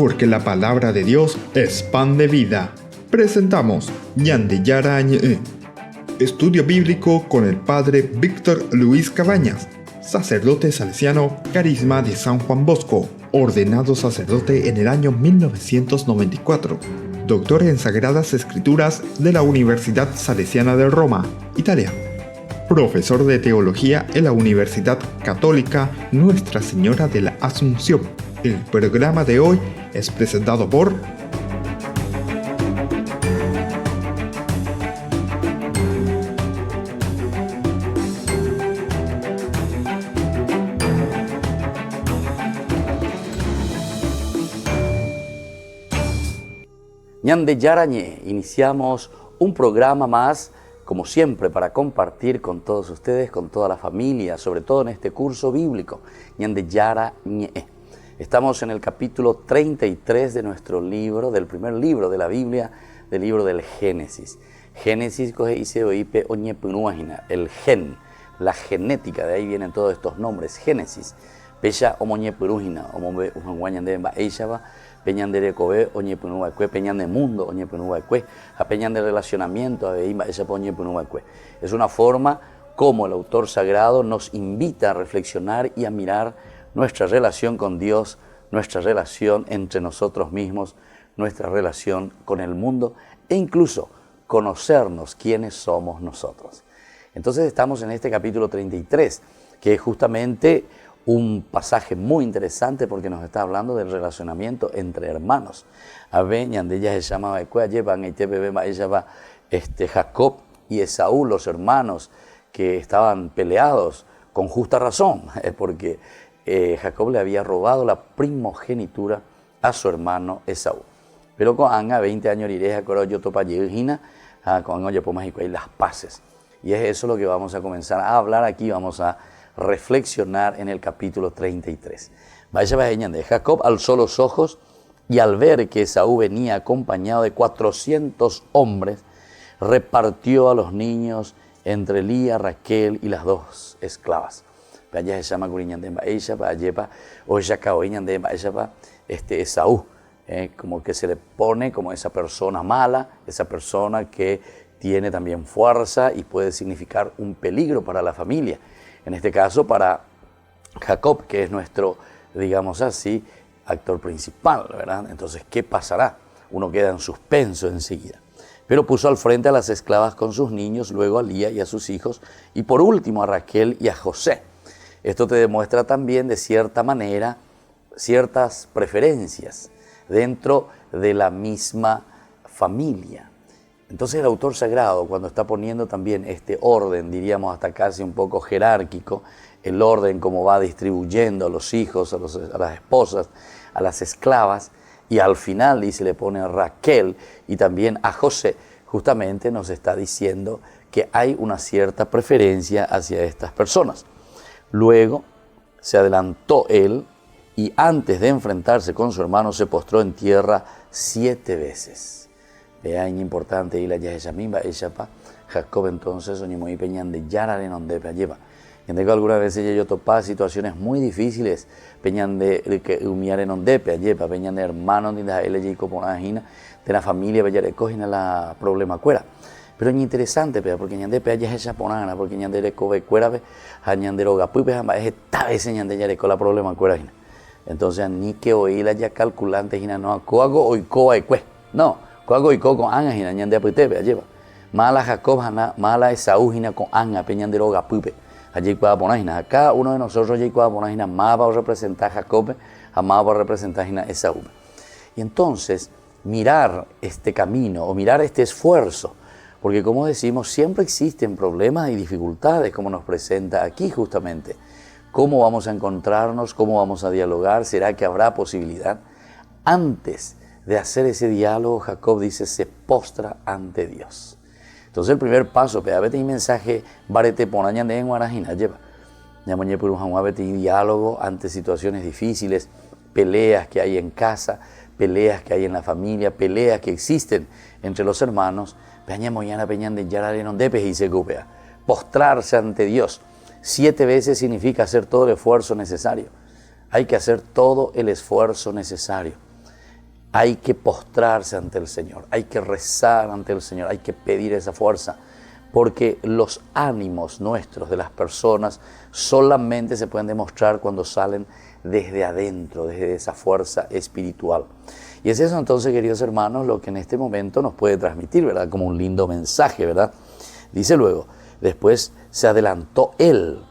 porque la palabra de Dios es pan de vida. Presentamos Ñande Yara Ñe, estudio bíblico con el padre Víctor Luis Cabañas, sacerdote salesiano, Carisma de San Juan Bosco, ordenado sacerdote en el año 1994, doctor en Sagradas Escrituras de la Universidad Salesiana de Roma, Italia, profesor de teología en la Universidad Católica Nuestra Señora de la Asunción. El programa de hoy es presentado por Ñande Yarañe. Iniciamos un programa más, como siempre, para compartir con todos ustedes, con toda la familia, sobre todo en este curso bíblico, Ñande Yarañe. Estamos en el capítulo 33 de nuestro libro, del primer libro de la Biblia, del libro del Génesis. Génesis el gen, la genética, de ahí vienen todos estos nombres. Génesis, Peya omoñepurujina, omoñandemba eishaba, peñan de recobe, oñepunuacue, peñan de mundo, oñepunuacue, a peñan de relacionamiento, a veimba esa oñepunuacue. Es una forma como el autor sagrado nos invita a reflexionar y a mirar nuestra relación con Dios, nuestra relación entre nosotros mismos, nuestra relación con el mundo e incluso conocernos quiénes somos nosotros. Entonces estamos en este capítulo 33, que es justamente un pasaje muy interesante porque nos está hablando del relacionamiento entre hermanos. Jacob y Esaú, los hermanos que estaban peleados con justa razón, porque Jacob le había robado la primogenitura a su hermano Esaú. Pero con Anga, 20 años ireja, yo topa Yehina, con Anga yo y las paces. Y es eso lo que vamos a comenzar a hablar aquí, vamos a reflexionar en el capítulo 33. Jacob alzó los ojos y al ver que Esaú venía acompañado de 400 hombres, repartió a los niños entre Lía, Raquel y las dos esclavas. Esaú, como que se le pone como esa persona mala, esa persona que tiene también fuerza y puede significar un peligro para la familia. En este caso para Jacob, que es nuestro, digamos así, actor principal, ¿verdad? Entonces, ¿qué pasará? Uno queda en suspenso enseguida. Pero puso al frente a las esclavas con sus niños, luego a Lía y a sus hijos, y por último a Raquel y a José. Esto te demuestra también, de cierta manera, ciertas preferencias dentro de la misma familia. Entonces el autor sagrado, cuando está poniendo también este orden, diríamos hasta casi un poco jerárquico, el orden como va distribuyendo a los hijos, a las esposas, a las esclavas, y al final dice, le pone a Raquel y también a José, justamente nos está diciendo que hay una cierta preferencia hacia estas personas. Luego se adelantó él y antes de enfrentarse con su hermano se postró en tierra 7 veces. Vean, importante, y la Yaheshamimba, Jacob entonces, oñimoy peñan de Yarare donde lleva. Y algunas veces yo topaba situaciones muy difíciles, peñan de que humiar en onde lleva, peñan de hermanos de la LG Coponagina, de la familia Bellarecogina la problema cuera. Pero es interesante, porque ñande ya es japonana, porque ñande de cobe cuerabe, ñande roga puipe jamás es esta vez ñande ya la problema cuera. Entonces ni que oí la ya calculante hina no coago o coa y cue. No, coago y co con anga hina ñande apitebe lleva. Mala Jacob hana, mala Esaú hina con anga peñande roga puipe. Allí cuá ponajina. Acá uno de nosotros allí cuá ponajina más va a representar Jacob, jamás va a representar hina Esaú. Y entonces mirar este camino o mirar este esfuerzo, porque como decimos, siempre existen problemas y dificultades, como nos presenta aquí justamente. ¿Cómo vamos a encontrarnos? ¿Cómo vamos a dialogar? ¿Será que habrá posibilidad? Antes de hacer ese diálogo, Jacob dice, se postra ante Dios. Entonces el primer paso, pedabete y mensaje, barete ponañan de enguarajina, lleva. Yamoñe por un diálogo ante situaciones difíciles, peleas que hay en casa, peleas que hay en la familia, peleas que existen entre los hermanos. Postrarse ante Dios. 7 veces significa hacer todo el esfuerzo necesario. Hay que hacer todo el esfuerzo necesario. hay que postrarse ante el Señor, hay que rezar ante el Señor, hay que pedir esa fuerza, porque los ánimos nuestros de las personas solamente se pueden demostrar cuando salen desde adentro, desde esa fuerza espiritual. Y es eso entonces, queridos hermanos, lo que en este momento nos puede transmitir, ¿verdad? Como un lindo mensaje, ¿verdad? Dice luego, después se adelantó él,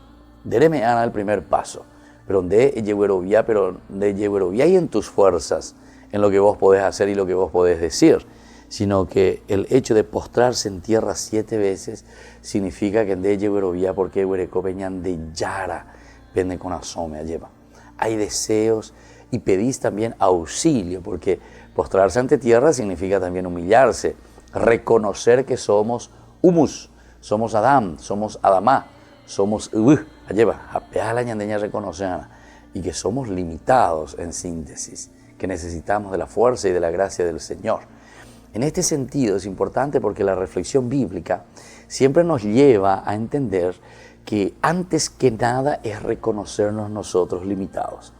déreme Ana el primer paso, pero de Yehuerovía y en tus fuerzas, en lo que vos podés hacer y lo que vos podés decir, sino que el hecho de postrarse en tierra 7 veces significa que de Yehuerovía, porque Yehuereco peñan de Yara, pende con asome lleva. Hay deseos y pedís también auxilio, porque postrarse ante tierra significa también humillarse, reconocer que somos humus, somos Adán, somos Adamá, somos lleva, a la ñandeña reconocer, y que somos limitados en síntesis, que necesitamos de la fuerza y de la gracia del Señor. En este sentido es importante porque la reflexión bíblica siempre nos lleva a entender que antes que nada es reconocernos nosotros limitados.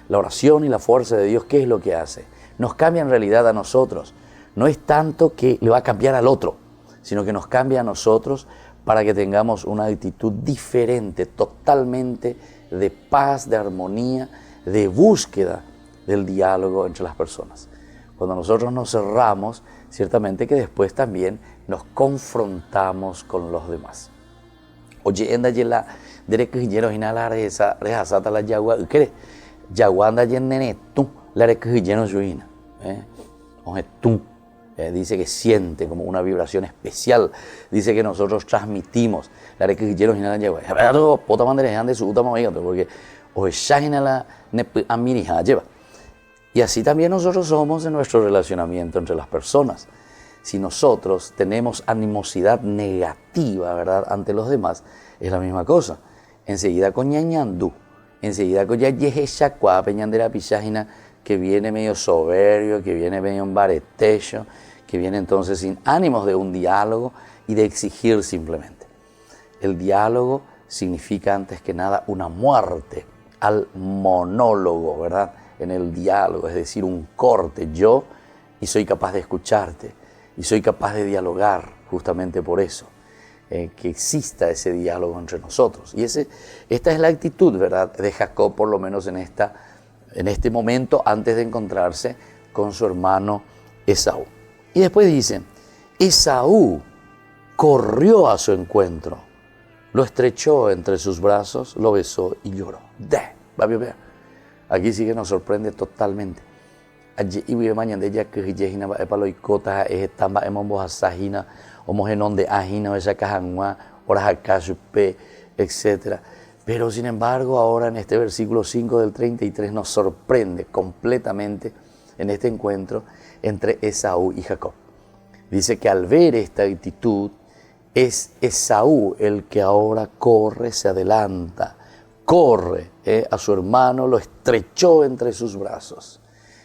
La oración y la fuerza de Dios, ¿qué es lo que hace? Nos cambia en realidad a nosotros. No es tanto que le va a cambiar al otro, sino que nos cambia a nosotros para que tengamos una actitud diferente, totalmente de paz, de armonía, de búsqueda del diálogo entre las personas. Cuando nosotros nos cerramos, ciertamente que después también nos confrontamos con los demás. Oye, enda yela derequillero inala reza rehasata la yagua ukere yaguanda yenene tú la derequillero yuina oje tú dice que siente como una vibración especial, dice que nosotros transmitimos la derequillero inala yagua pero pota mandere ande su utama oiga porque oje shagina ne amirija lleva. Y así también nosotros somos en nuestro relacionamiento entre las personas. Si nosotros tenemos animosidad negativa, ¿verdad?, ante los demás, es la misma cosa. Enseguida con ñañandú, enseguida con yayejechacua, peñandera pichagina, que viene medio soberbio, que viene medio embaretecho, que viene entonces sin ánimos de un diálogo y de exigir simplemente. El diálogo significa antes que nada una muerte al monólogo, ¿verdad?, en el diálogo, es decir, un corte, yo, y soy capaz de escucharte, y soy capaz de dialogar justamente por eso, que exista ese diálogo entre nosotros. Y esta es la actitud, ¿verdad?, de Jacob, por lo menos en este momento, antes de encontrarse con su hermano Esaú. Y después dice, Esaú corrió a su encuentro, lo estrechó entre sus brazos, lo besó y lloró. Aquí sí que nos sorprende totalmente. Allí y mañana de ella que yejina va para los cotas estamba hemos bojasajina homogenón de ajina esa cajanua horas acá supe etcétera. Pero sin embargo ahora en este versículo 5 del 33 nos sorprende completamente en este encuentro entre Esaú y Jacob. Dice que al ver esta actitud es Esaú el que ahora corre, se adelanta, corre a su hermano, lo estrechó entre sus brazos.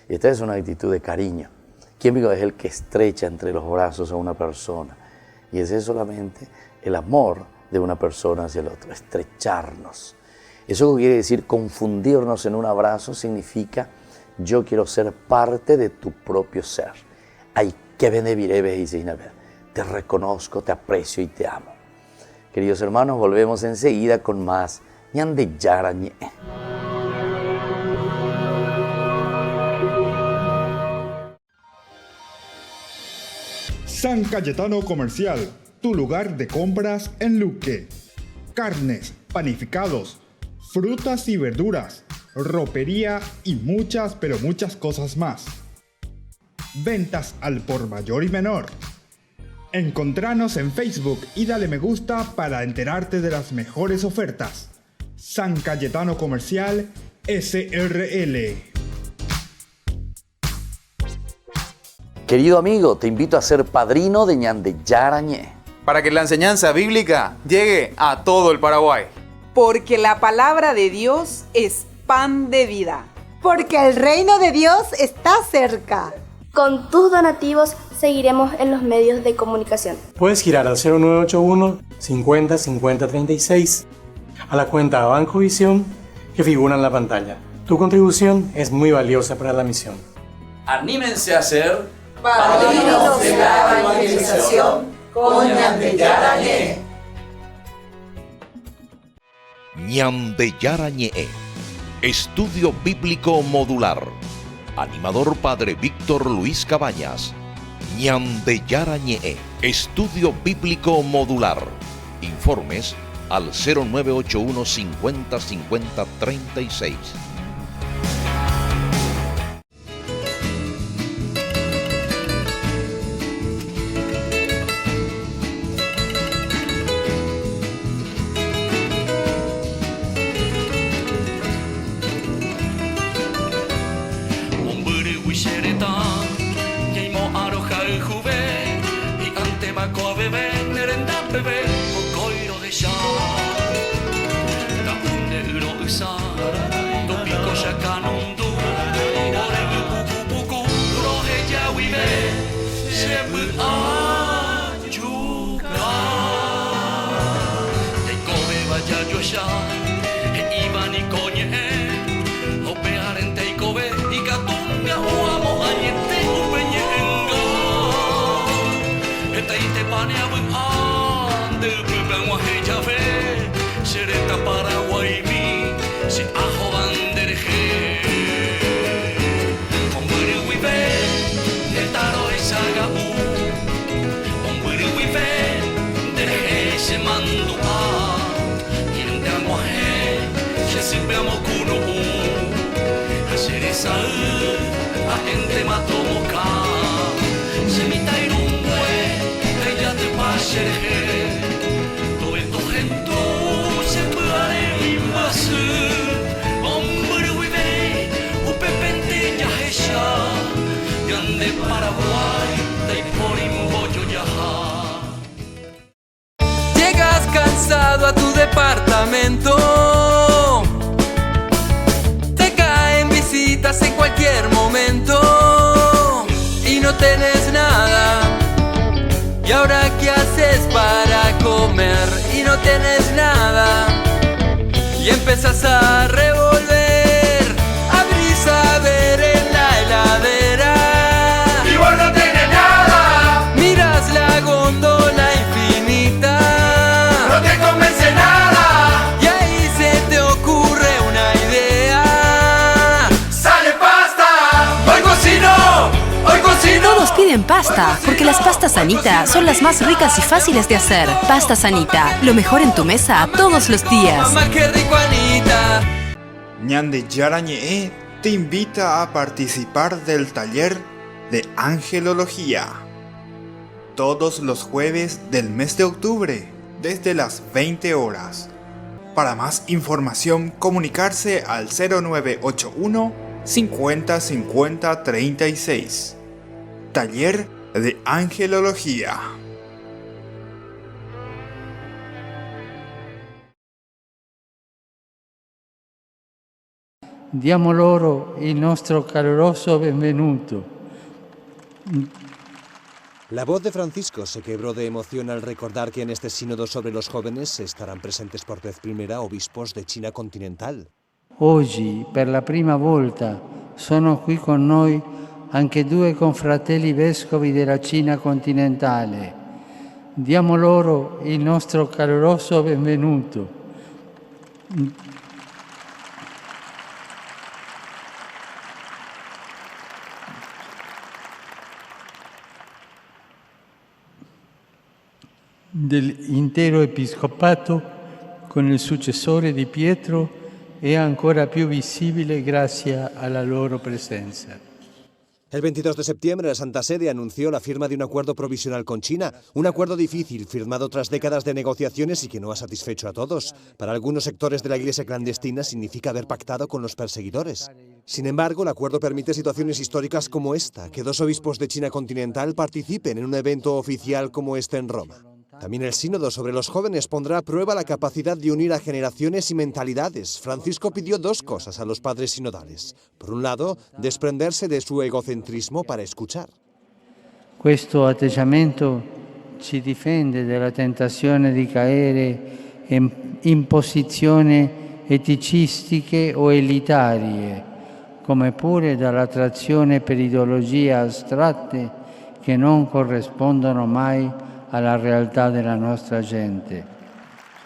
Y esta es una actitud de cariño. ¿Quién es el que estrecha entre los brazos a una persona? Y ese es solamente el amor de una persona hacia el otro, estrecharnos. Eso quiere decir confundirnos en un abrazo, significa yo quiero ser parte de tu propio ser. Ay, que benevireves, dice Inaber. Te reconozco, te aprecio y te amo. Queridos hermanos, volvemos enseguida con más ñande yarañe. San Cayetano Comercial, tu lugar de compras en Luque. Carnes, panificados, frutas y verduras, ropería y muchas, pero muchas cosas más. Ventas al por mayor y menor. Encontranos en Facebook y dale me gusta para enterarte de las mejores ofertas. San Cayetano Comercial, SRL. Querido amigo, te invito a ser padrino de ñande yarañe, para que la enseñanza bíblica llegue a todo el Paraguay. Porque la palabra de Dios es pan de vida. Porque el reino de Dios está cerca. Con tus donativos seguiremos en los medios de comunicación. Puedes girar al 0981 50 50 36 a la cuenta Banco Visión que figura en la pantalla. Tu contribución es muy valiosa para la misión. Anímense a ser padrinos de la evangelización con Ñande Yarañe. Ñande Yarañe. Estudio Bíblico Modular. Animador Padre Víctor Luis Cabañas. Ñande Yarañe. Estudio Bíblico Modular. Informes al 0981 50 50 36. Llegas cansado a tu departamento, te caen visitas en cualquier momento y no tenés nada. ¿Y ahora qué haces para comer? Y no tenés nada. Y empezás a revolver, abrís a ver en la heladera Y vos no tenés nada. miras la góndola infinita, No te convence nada. y ahí se te ocurre una idea. Sale pasta. Hoy cocino. Hoy cocino. Todos piden pasta, porque las pastas Anita son las más ricas y fáciles de hacer. Pastas Anita, lo mejor en tu mesa todos los días. Mamá, qué rico, Anita. Ñande Yarañe te invita a participar del taller de angelología. Todos los jueves del mes de octubre, desde las 20 horas. Para más información, comunicarse al 0981 50 50 36. Taller de angelología. Diamo loro il nostro caloroso benvenuto. La voz de Francisco se quebró de emoción al recordar que en este sínodo sobre los jóvenes estarán presentes por vez primera obispos de Cina continental. Oggi, per la prima volta, sono qui con noi anche due confratelli vescovi della Cina continentale. Diamo loro il nostro caloroso benvenuto. Dell'intero episcopato, con il successore di Pietro, è ancora più visibile grazie alla loro presenza. El 22 de septiembre, la Santa Sede anunció la firma de un acuerdo provisional con China, un acuerdo difícil, firmado tras décadas de negociaciones y que no ha satisfecho a todos. Para algunos sectores de la Iglesia clandestina significa haber pactado con los perseguidores. Sin embargo, el acuerdo permite situaciones históricas como esta, que dos obispos de China continental participen en un evento oficial como este en Roma. También el sínodo sobre los jóvenes pondrá a prueba la capacidad de unir a generaciones y mentalidades. Francisco pidió dos cosas a los padres sinodales. Por un lado, desprenderse de su egocentrismo para escuchar. Questo atteggiamento ci difende dalla tentazione di cadere in posizioni eticistiche o elitarie, come pure dall'attrazione per ideologie astratte che non corrispondono mai alla realtà della nostra gente.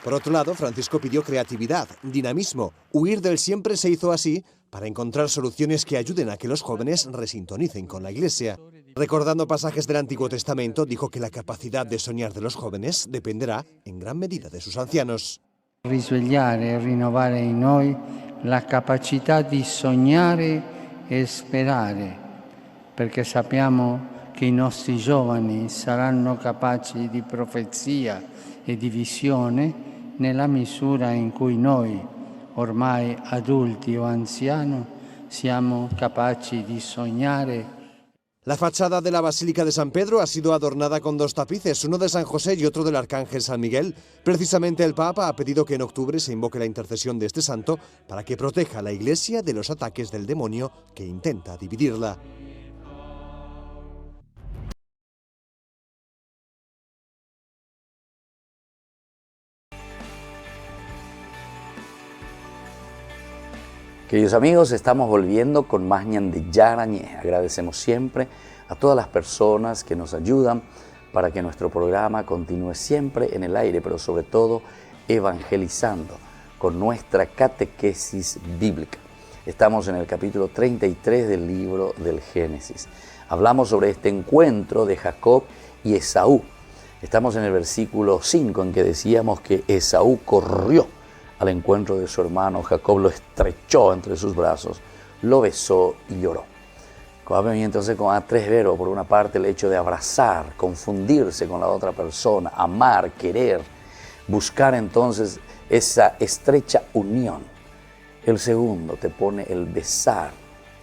Por otro lado, Francisco pidió creatividad, dinamismo. Huir del siempre se hizo así para encontrar soluciones que ayuden a que los jóvenes resintonicen con la Iglesia. Recordando pasajes del Antiguo Testamento, dijo que la capacidad de soñar de los jóvenes dependerá en gran medida de sus ancianos. Risvegliare e rinnovare in noi la capacità di sognare e sperare, perché sappiamo che i nostri giovani saranno capaci di profezia e di visione nella misura in cui noi, ormai adulti o anziani, siamo capaci di sognare. La fachada de la Basílica de San Pedro ha sido adornada con 2 tapices, uno de San José y otro del Arcángel San Miguel. Precisamente el Papa ha pedido que en octubre se invoque la intercesión de este santo para que proteja a la Iglesia de los ataques del demonio que intenta dividirla. Queridos amigos, estamos volviendo con más Ñande Yarañé. Agradecemos siempre a todas las personas que nos ayudan para que nuestro programa continúe siempre en el aire, pero sobre todo evangelizando con nuestra catequesis bíblica. Estamos en el capítulo 33 del libro del Génesis. Hablamos sobre este encuentro de Jacob y Esaú. Estamos en el versículo 5 en que decíamos que Esaú corrió al encuentro de su hermano. Jacob lo estrechó entre sus brazos, lo besó y lloró. Entonces con 3 verbos, por una parte el hecho de abrazar, confundirse con la otra persona, amar, querer, buscar entonces esa estrecha unión. El segundo te pone el besar,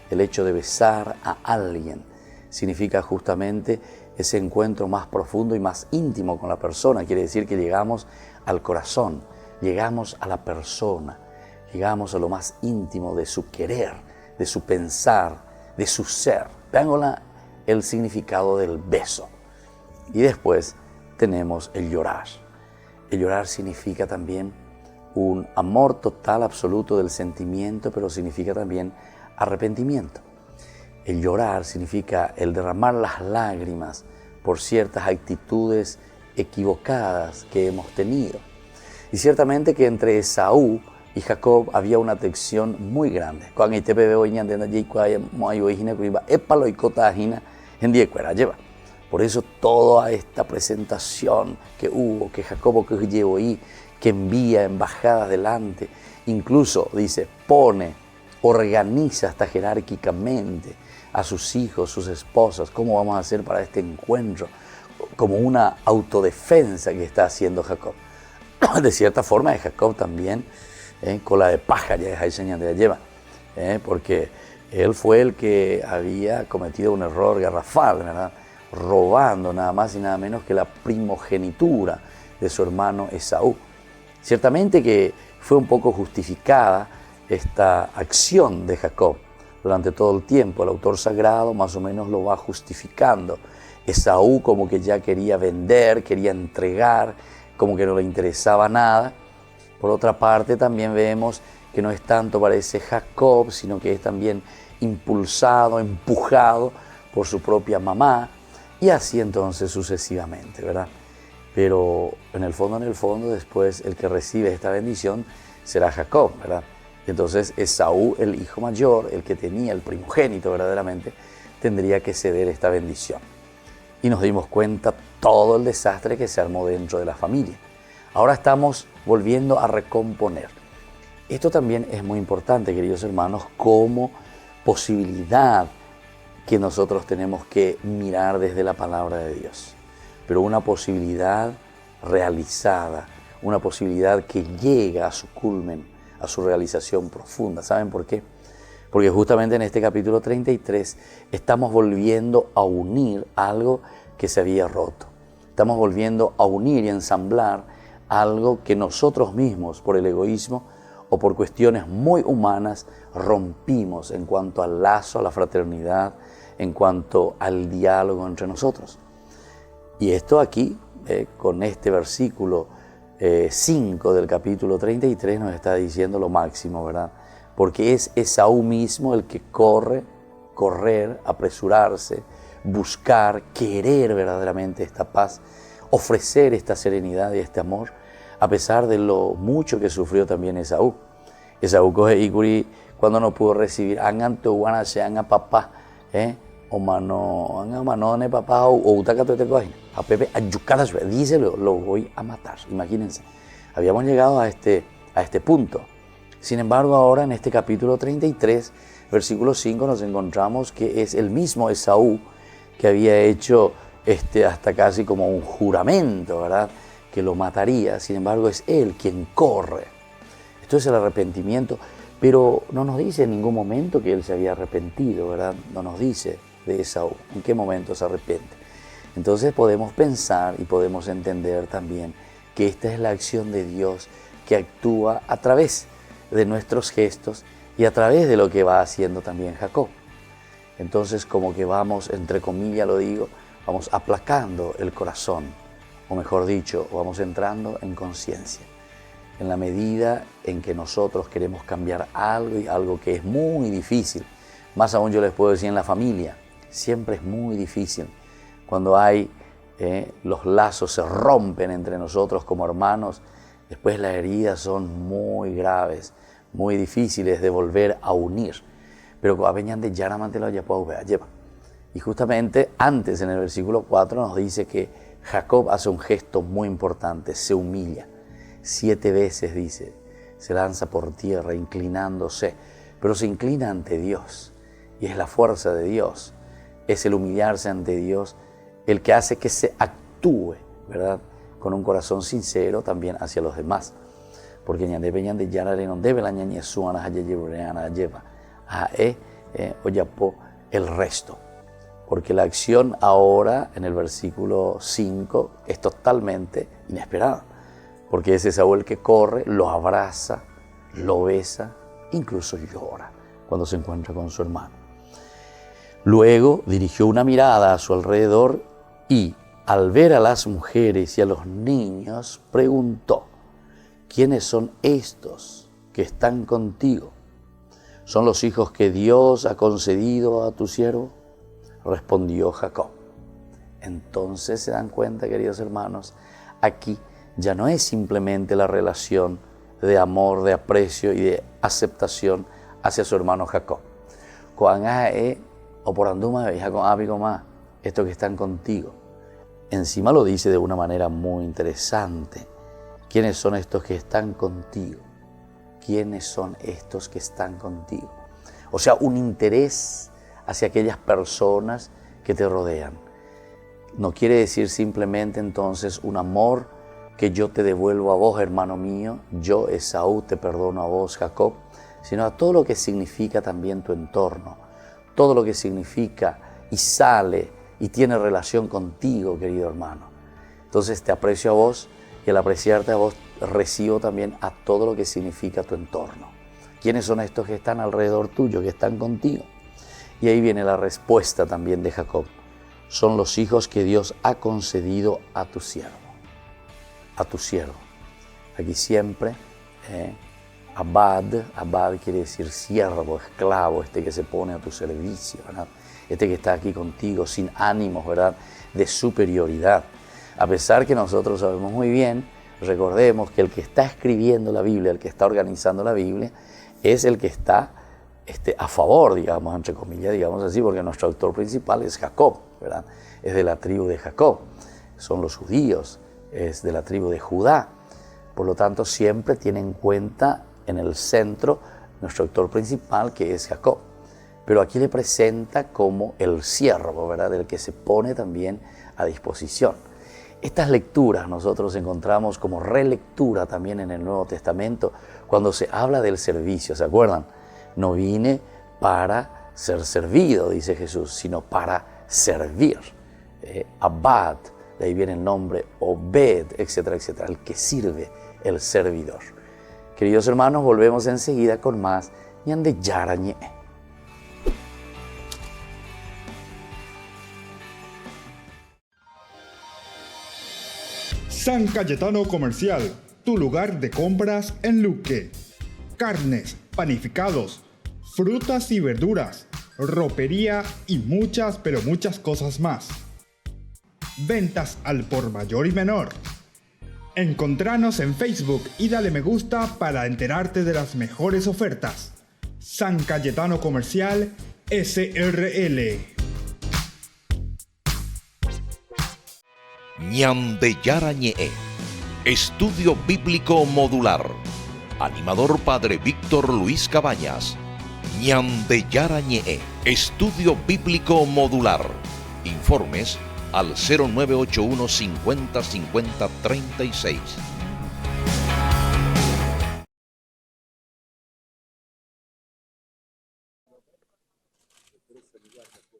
el hecho de besar a alguien, significa justamente ese encuentro más profundo y más íntimo con la persona, quiere decir que llegamos al corazón, llegamos a la persona, llegamos a lo más íntimo de su querer, de su pensar, de su ser. Vean el significado del beso. Y después tenemos el llorar. El llorar significa también un amor total, absoluto del sentimiento, pero significa también arrepentimiento. El llorar significa el derramar las lágrimas por ciertas actitudes equivocadas que hemos tenido. Y ciertamente que entre Esaú y Jacob había una tensión muy grande. Por eso toda esta presentación que hubo, que Jacob que envía embajadas delante, incluso dice, organiza hasta jerárquicamente a sus hijos, sus esposas, cómo vamos a hacer para este encuentro, como una autodefensa que está haciendo Jacob. De cierta forma, de Jacob también, cola de paja, ya es señal de la lleva, porque él fue el que había cometido un error garrafal, ¿verdad? Robando nada más y nada menos que la primogenitura de su hermano Esaú. Ciertamente que fue un poco justificada esta acción de Jacob durante todo el tiempo. El autor sagrado más o menos lo va justificando. Esaú como que ya quería vender, quería entregar, como que no le interesaba nada. Por otra parte también vemos que no es tanto parece Jacob, sino que es también impulsado, empujado por su propia mamá, y así entonces sucesivamente, ¿verdad? Pero en el fondo después el que recibe esta bendición será Jacob, ¿verdad? Entonces Esaú, el hijo mayor, el que tenía el primogénito verdaderamente, tendría que ceder esta bendición. Y nos dimos cuenta todo el desastre que se armó dentro de la familia. Ahora estamos volviendo a recomponer. Esto también es muy importante, queridos hermanos, como posibilidad que nosotros tenemos que mirar desde la palabra de Dios. Pero una posibilidad realizada, una posibilidad que llega a su culmen, a su realización profunda. ¿Saben por qué? Porque justamente en este capítulo 33 estamos volviendo a unir algo que se había roto. Estamos volviendo a unir y ensamblar algo que nosotros mismos, por el egoísmo o por cuestiones muy humanas, rompimos en cuanto al lazo, a la fraternidad, en cuanto al diálogo entre nosotros. Y esto aquí, con este versículo 5 del capítulo 33, nos está diciendo lo máximo, ¿verdad? porque es Esaú mismo el que correr, apresurarse, buscar, querer verdaderamente esta paz, ofrecer esta serenidad y este amor, a pesar de lo mucho que sufrió también Esaú. Esaú coge Ikuri cuando no pudo recibir, angan tu guana sean a papá, o mano ne papá, o utacato te cogen, a Pepe, ayucadas, díselo, lo voy a matar. Imagínense, habíamos llegado a este punto. Sin embargo, ahora en este capítulo 33, versículo 5, nos encontramos que es el mismo Esaú que había hecho hasta casi como un juramento, ¿verdad?, que lo mataría. Sin embargo, es él quien corre. Esto es el arrepentimiento, pero no nos dice en ningún momento que él se había arrepentido, ¿verdad? No nos dice de Esaú en qué momento se arrepiente. Entonces podemos pensar y podemos entender también que esta es la acción de Dios que actúa a través de nuestros gestos y a través de lo que va haciendo también Jacob. Entonces, como que vamos, entre comillas lo digo, vamos aplacando el corazón, o mejor dicho, vamos entrando en conciencia. En la medida en que nosotros queremos cambiar algo, y algo que es muy difícil, más aún yo les puedo decir en la familia, siempre es muy difícil. Cuando hay, los lazos se rompen entre nosotros como hermanos, después las heridas son muy graves, muy difíciles de volver a unir. Pero y justamente antes, en el versículo 4, nos dice que Jacob hace un gesto muy importante, se humilla. 7 veces, dice, se lanza por tierra inclinándose, pero se inclina ante Dios. Y es la fuerza de Dios, es el humillarse ante Dios, el que hace que se actúe, ¿verdad?, con un corazón sincero también hacia los demás. Porque el resto. Porque la acción ahora, en el versículo 5, es totalmente inesperada. Porque es Esaú el que corre, lo abraza, lo besa, incluso llora cuando se encuentra con su hermano. Luego dirigió una mirada a su alrededor y, al ver a las mujeres y a los niños, preguntó: ¿quiénes son estos que están contigo? ¿Son los hijos que Dios ha concedido a tu siervo? Respondió Jacob. Entonces se dan cuenta, queridos hermanos, aquí ya no es simplemente la relación de amor, de aprecio y de aceptación hacia su hermano Jacob. Estos que están contigo. Encima lo dice de una manera muy interesante. ¿Quiénes son estos que están contigo? ¿Quiénes son estos que están contigo? O sea, un interés hacia aquellas personas que te rodean. No quiere decir simplemente entonces un amor que yo te devuelvo a vos, hermano mío, yo, Esaú, te perdono a vos, Jacob, sino a todo lo que significa también tu entorno, todo lo que significa y sale y tiene relación contigo, querido hermano. Entonces te aprecio a vos y al apreciarte a vos recibo también a todo lo que significa tu entorno. ¿Quiénes son estos que están alrededor tuyo, que están contigo? Y ahí viene la respuesta también de Jacob. Son los hijos que Dios ha concedido a tu siervo. A tu siervo. Aquí siempre, abad quiere decir siervo, esclavo, que se pone a tu servicio, ¿verdad? Que está aquí contigo sin ánimos, ¿verdad?, de superioridad. A pesar que nosotros sabemos muy bien, recordemos que el que está escribiendo la Biblia, el que está organizando la Biblia, es el que está a favor, digamos, entre comillas, digamos así, porque nuestro autor principal es Jacob, ¿verdad? Es de la tribu de Jacob, son los judíos, es de la tribu de Judá. Por lo tanto, siempre tiene en cuenta en el centro nuestro autor principal, que es Jacob. Pero aquí le presenta como el siervo, ¿verdad?, el que se pone también a disposición. Estas lecturas nosotros encontramos como relectura también en el Nuevo Testamento cuando se habla del servicio, ¿se acuerdan? No vine para ser servido, dice Jesús, sino para servir. Abad, de ahí viene el nombre Obed, etcétera, etcétera, el que sirve, el servidor. Queridos hermanos, volvemos enseguida con más Ñande Yarañe. San Cayetano Comercial, tu lugar de compras en Luque. Carnes, panificados, frutas y verduras, ropería y muchas pero muchas cosas más. Ventas al por mayor y menor. Encontranos en Facebook y dale me gusta para enterarte de las mejores ofertas. San Cayetano Comercial SRL. Ñandeyara Ñe'e, Estudio Bíblico Modular. Animador Padre Víctor Luis Cabañas. Ñandeyara Ñe'e, Estudio Bíblico Modular. Informes al 0981 50 50 36.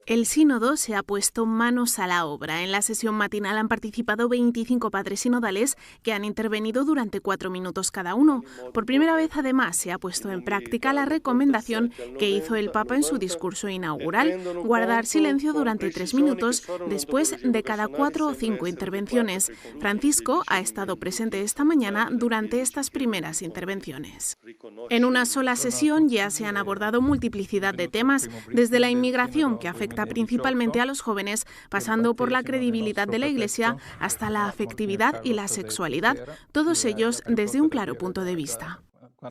El sínodo se ha puesto manos a la obra. En la sesión matinal han participado 25 padres sinodales que han intervenido durante 4 minutos cada uno. Por primera vez, además, se ha puesto en práctica la recomendación que hizo el Papa en su discurso inaugural: guardar silencio durante 3 minutos después de cada 4 o 5 intervenciones. Francisco ha estado presente esta mañana durante estas primeras intervenciones. En una sola sesión ya se han abordado multiplicidad de temas, desde la inmigración, que afecta principalmente a los jóvenes, pasando por la credibilidad de la Iglesia hasta la afectividad y la sexualidad, todos ellos desde un claro punto de vista.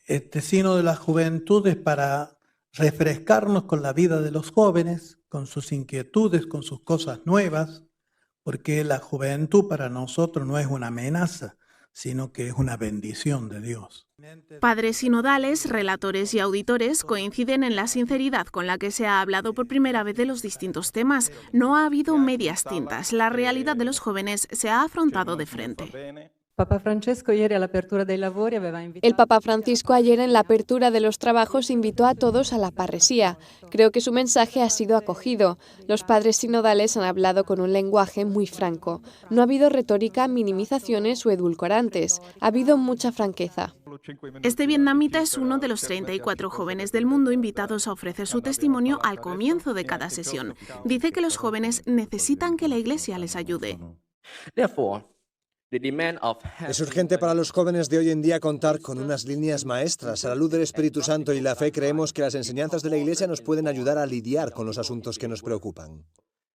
Este sínodo de la juventud es para refrescarnos con la vida de los jóvenes, con sus inquietudes, con sus cosas nuevas, porque la juventud para nosotros no es una amenaza, sino que es una bendición de Dios. Padres sinodales, relatores y auditores coinciden en la sinceridad con la que se ha hablado por primera vez de los distintos temas. No ha habido medias tintas. La realidad de los jóvenes se ha afrontado de frente. El Papa Francisco ayer en la apertura de los trabajos invitó a todos a la parresía. Creo que su mensaje ha sido acogido. Los padres sinodales han hablado con un lenguaje muy franco. No ha habido retórica, minimizaciones o edulcorantes. Ha habido mucha franqueza. Este vietnamita es uno de los 34 jóvenes del mundo invitados a ofrecer su testimonio al comienzo de cada sesión. Dice que los jóvenes necesitan que la Iglesia les ayude. Es urgente para los jóvenes de hoy en día contar con unas líneas maestras. A la luz del Espíritu Santo y la fe creemos que las enseñanzas de la Iglesia nos pueden ayudar a lidiar con los asuntos que nos preocupan.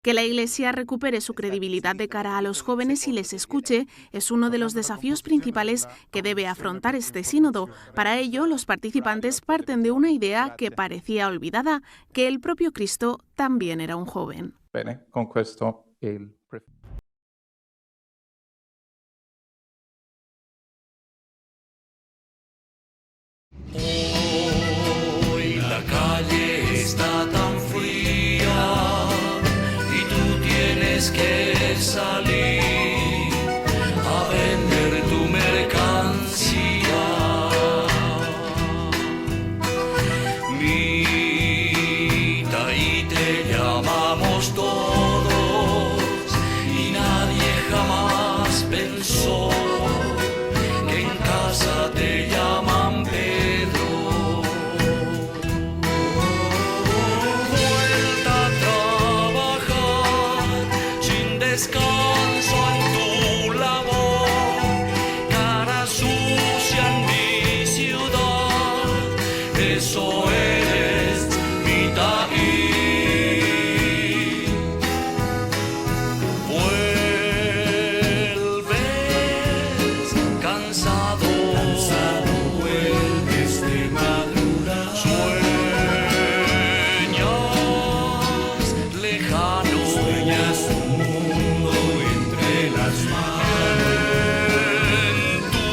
Que la Iglesia recupere su credibilidad de cara a los jóvenes y les escuche es uno de los desafíos principales que debe afrontar este sínodo. Para ello, los participantes parten de una idea que parecía olvidada, que el propio Cristo también era un joven. Hoy la calle está tan fría y tú tienes que salir a vender tu mercancía. Mita, y te llamamos todos y nadie jamás pensó que en casa te llaman Pedro. Vuelta a trabajar sin descanso en tu labor, cara sucia en mi ciudad, eso eres, Mitaí. Vuelves cansado, vuelves de madrugada, sueñas lejano, sueñas un mundo entre las manos. En tu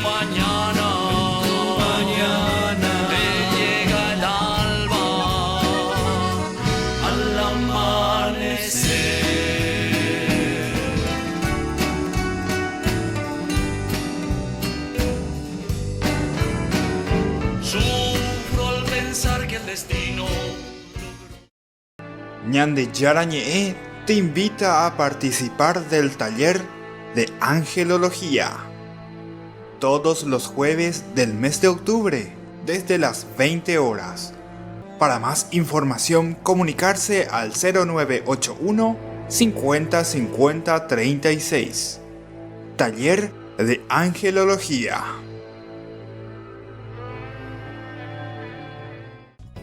mañana, te llega el alba al amanecer. Sufro al pensar que el destino. Ñandeyara Ñe'e te invita a participar del taller de Angelología todos los jueves del mes de octubre desde las 20 horas. Para más información, comunicarse al 0981 50 50 36. Taller de Angelología.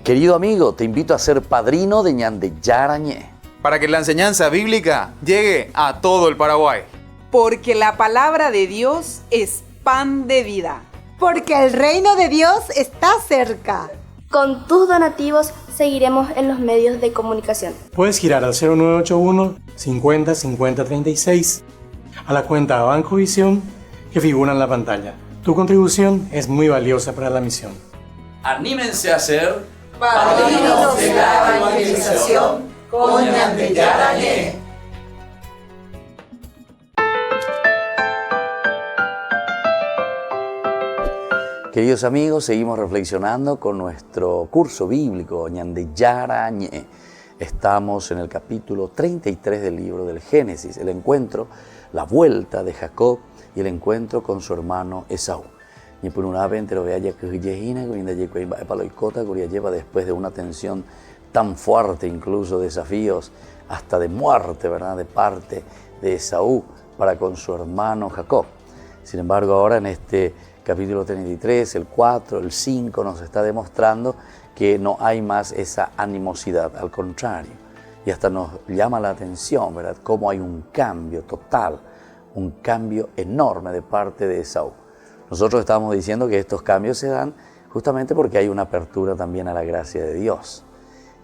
Querido amigo, te invito a ser padrino de Ñande Yarañé, para que la enseñanza bíblica llegue a todo el Paraguay. Porque la palabra de Dios es pan de vida. Porque el reino de Dios está cerca. Con tus donativos seguiremos en los medios de comunicación. Puedes girar al 0981 50 50 36 a la cuenta Banco Visión que figura en la pantalla. Tu contribución es muy valiosa para la misión. Anímense a ser padrinos de la evangelización con Ñande Yarañé. Queridos amigos, seguimos reflexionando con nuestro curso bíblico Ñande Yarañé. Estamos en el capítulo 33 del libro del Génesis, el encuentro, la vuelta de Jacob y el encuentro con su hermano Esaú. Y por una vez lo vea ya que lleva después de una tensión tan fuerte, incluso desafíos hasta de muerte, ¿verdad?, de parte de Esaú para con su hermano Jacob. Sin embargo, ahora en este capítulo 33, el 4, el 5 nos está demostrando que no hay más esa animosidad, al contrario. Y hasta nos llama la atención, ¿verdad?, cómo hay un cambio total, un cambio enorme de parte de Esaú. Nosotros estábamos diciendo que estos cambios se dan justamente porque hay una apertura también a la gracia de Dios.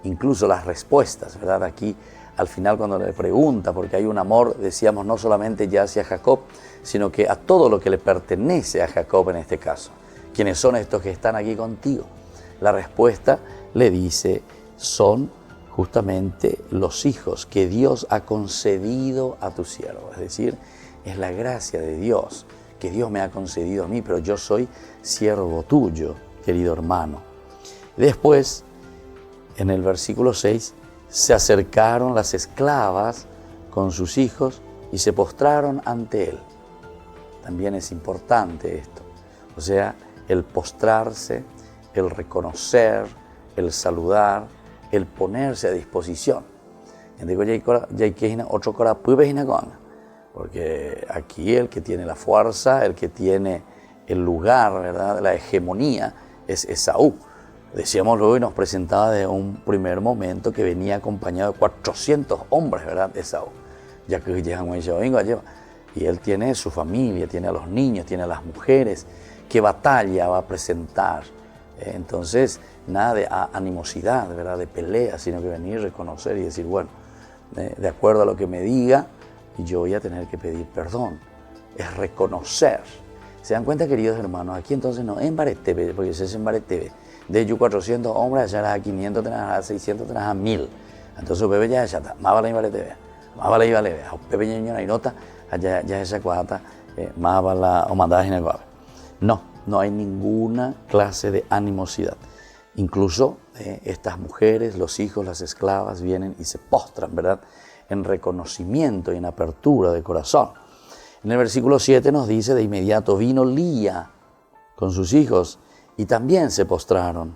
Incluso las respuestas, ¿verdad? Aquí al final cuando le pregunta, porque hay un amor, decíamos, no solamente ya hacia Jacob, sino que a todo lo que le pertenece a Jacob en este caso. ¿Quiénes son estos que están aquí contigo? La respuesta le dice, son justamente los hijos que Dios ha concedido a tu siervo. Es decir, es la gracia de Dios que Dios me ha concedido a mí, pero yo soy siervo tuyo, querido hermano. Después, en el versículo 6, se acercaron las esclavas con sus hijos y se postraron ante él. También es importante esto, o sea, el postrarse, el reconocer, el saludar, el ponerse a disposición. Porque aquí el que tiene la fuerza, el que tiene el lugar, ¿verdad?, la hegemonía, es Esaú. Decíamos luego y nos presentaba de un primer momento que venía acompañado de 400 hombres, ¿verdad?, Esaú. Ya que y él tiene su familia, tiene a los niños, tiene a las mujeres. ¿Qué batalla va a presentar? Entonces, nada de animosidad, ¿verdad?, de pelea, sino que venir, reconocer y decir, bueno, de acuerdo a lo que me diga, yo voy a tener que pedir perdón. Es reconocer. ¿Se dan cuenta, queridos hermanos? Aquí entonces no en Baretebe, porque ese es en Baretebe. De ellos 400 hombres, allá a 500, a 600, a 1000. Entonces, Pepe ya está. Más vale en Baretebe. Más vale y vale. Pepe ya y nota, allá ya esa cuata, más vale o mandada en el guave. No hay ninguna clase de animosidad. Incluso estas mujeres, los hijos, las esclavas vienen y se postran, ¿verdad?, en reconocimiento y en apertura de corazón. En el versículo 7 nos dice, de inmediato vino Lía con sus hijos y también se postraron.